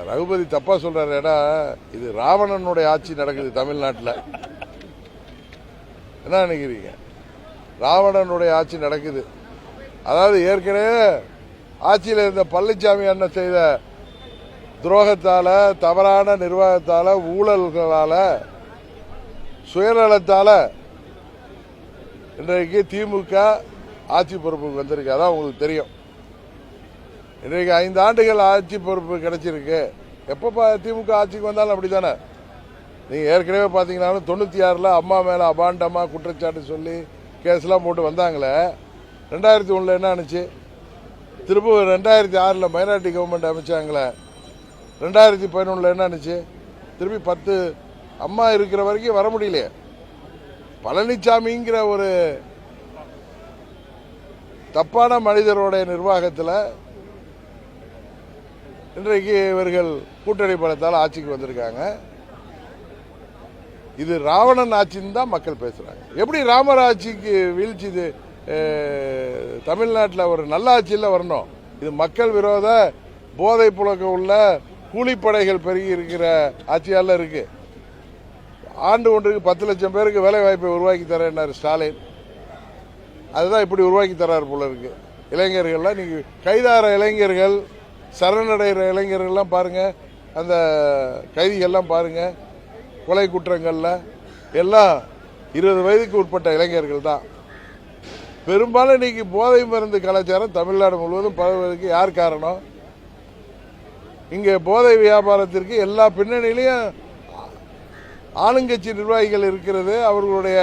ரகுபதி தப்பா சொல்றாரு. ஏடா இது ராவணனுடைய ஆட்சி நடக்குது தமிழ்நாட்டில். என்ன நினைக்கிறீங்க? ராவணனுடைய ஆட்சி நடக்குது. அதாவது ஏற்கனவே ஆட்சியில் இருந்த பழனிசாமி அண்ணன் செய்த துரோகத்தால, தவறான நிர்வாகத்தால, ஊழல்களால, சுயநலத்தால இன்றைக்கு திமுக ஆட்சி பொறுப்புக்கு வந்திருக்கு. அதான் உங்களுக்கு தெரியும். இன்றைக்கு 5 ஆண்டுகள் ஆட்சி பொறுப்பு கிடைச்சிருக்கு. எப்போ திமுக ஆட்சிக்கு வந்தாலும் அப்படித்தானே. நீங்கள் ஏற்கனவே பார்த்தீங்கன்னாலும் 96 அம்மா மேலே அபாண்டமா குற்றச்சாட்டு சொல்லி கேஸ்லாம் போட்டு வந்தாங்களே. 2001 என்ன ஆனிச்சு? திரும்ப 2006 மைனாரிட்டி கவர்மெண்ட் அமைச்சாங்களே. 2011 என்ன ஆனிச்சு? திருப்பி 10 அம்மா இருக்கிற வரைக்கும் வர முடியலையே. பழனிசாமிங்கிற ஒரு தப்பான மனிதருடைய நிர்வாகத்தில் இன்றைக்கு இவர்கள் கூட்டணி பலத்தால் ஆட்சிக்கு வந்திருக்காங்க. இது ராவணன் ஆட்சின்னு தான் மக்கள் பேசுறாங்க. எப்படி ராமர் ஆட்சிக்கு வீழ்ச்சி? இது தமிழ்நாட்டில் ஒரு நல்ல ஆட்சியில் வரணும். இது மக்கள் விரோத போதை புழக்கம் உள்ள கூலிப்படைகள் பெருகி இருக்கிற ஆட்சியால இருக்கு. ஆண்டு ஒன்றுக்கு 10 லட்சம் பேருக்கு வேலை வாய்ப்பை உருவாக்கி தரேன்னாரு ஸ்டாலின். அதுதான் இப்படி உருவாக்கி தர்றாரு போல இருக்கு. இளைஞர்கள்லாம் நீங்க கைதார இளைஞர்கள், சரணடைகிற இளைஞர்கள்லாம் பாருங்க, அந்த கைதிகள்லாம் பாருங்க, கொலை குற்றங்கள்ல எல்லாம் 20 வயதுக்கு உட்பட்ட இளைஞர்கள் தான். பெரும்பாலும் இன்னைக்கு போதை மருந்து கலாச்சாரம் தமிழ்நாடு முழுவதும் பரவுவதற்கு யார் காரணம்? இங்கே போதை வியாபாரத்திற்கு எல்லா பின்னணியிலையும் ஆளுங்கட்சி நிர்வாகிகள் இருக்கிறது. அவர்களுடைய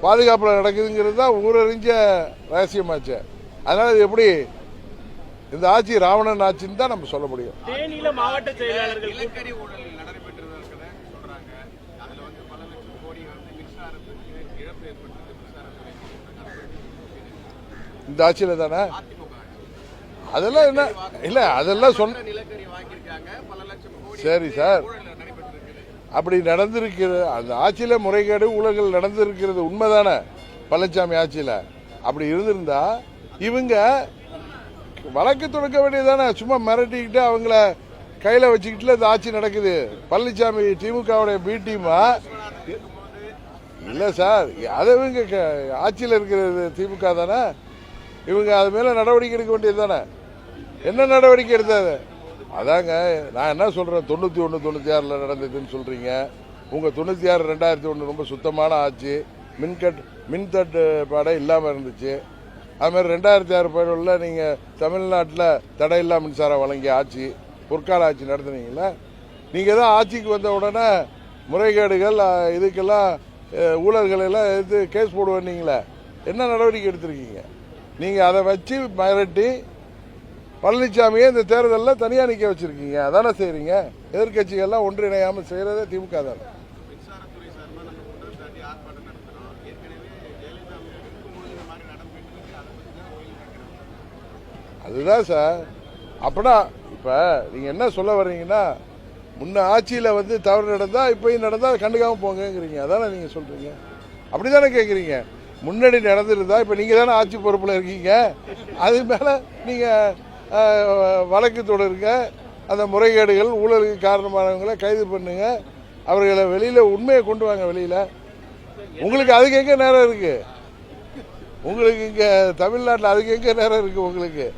பாதுகாப்பில் நடக்குதுங்கிறது தான் ஊரறிஞ்ச ரகசியமாச்சு. அதனால இது எப்படி இந்த ஆட்சி ராவணன் ஆட்சின்னு தான் நம்ம சொல்ல முடியும். தேனியில மாவட்ட செயலாளர்கள் இந்த ஆட்சியில் தானே அதெல்லாம் என்ன இல்ல அதெல்லாம் சொன்ன. சரி சார், அப்படி நடந்திருக்கிறது. அந்த ஆட்சியில் முறைகேடு ஊழல்கள் நடந்திருக்கிறது உண்மைதானே. பழனிசாமி ஆட்சியில் அப்படி இருந்திருந்தா இவங்க வழக்கு தொடுக்க வேண்டியதானே. சும்மா மிரட்டிக்கிட்டு அவங்கள கையில் வச்சுக்கிட்டு இந்த ஆட்சி நடக்குது. பழனிசாமி திமுகவுடைய பி டீமா இல்லை சார். அதை இவங்க ஆட்சியில் இருக்கிறது திமுக தானே. இவங்க அது மேலே நடவடிக்கை எடுக்க வேண்டியது தானே. என்ன நடவடிக்கை எடுத்தாது? அதாங்க நான் என்ன சொல்கிறேன், 91 96 நடந்ததுன்னு சொல்கிறீங்க. உங்கள் 96 2001 ரொம்ப சுத்தமான ஆட்சி. மின்தட்டு பாடை இல்லாமல் இருந்துச்சு. அதுமாதிரி 2006 பதினொன்றில் நீங்கள் தமிழ்நாட்டில் தடையில்லா மின்சாரம் வழங்கிய ஆட்சி, பொற்கால ஆட்சி நடத்துனீங்களா? நீங்கள் தான் ஆட்சிக்கு வந்த உடனே முறைகேடுகள் இதுக்கெல்லாம் ஊழல்கள் எல்லாம் எடுத்து கேஸ் போடுவீங்களே. என்ன நடவடிக்கை எடுத்திருக்கீங்க? நீங்கள் அதை வச்சு மிரட்டி பழனிசாமியை இந்த தேர்தலில் தனியாக நிற்க வச்சிருக்கீங்க. அதானே செய்கிறீங்க. எதிர்கட்சிகள்லாம் ஒன்றிணையாமல் செய்கிறதே திமுக தானே. அதுதான் சார். அப்படின்னா இப்போ நீங்கள் என்ன சொல்ல வர்றீங்கன்னா, முன்ன ஆட்சியில் வந்து தவறு நடந்தால் இப்போயும் நடந்தால் கண்டுக்காமல் போங்கிறீங்க. அதானே நீங்கள் சொல்கிறீங்க. அப்படி தானே கேட்குறீங்க. முன்னாடி நடந்துருந்தா இப்போ நீங்கள் தானே ஆட்சி பொறுப்பில் இருக்கீங்க. அது மேலே நீங்கள் வழக்கு தொடருங்க. அந்த முறைகேடுகள் ஊழலுக்கு காரணமானவங்களை கைது பண்ணுங்க. அவர்களை வெளியில் உண்மையை கொண்டு வாங்க வெளியில். உங்களுக்கு அதுக்கு எங்கே நேரம் இருக்குது? உங்களுக்கு இங்கே தமிழ்நாட்டில் அதுக்கு எங்கே நேரம் இருக்குது உங்களுக்கு?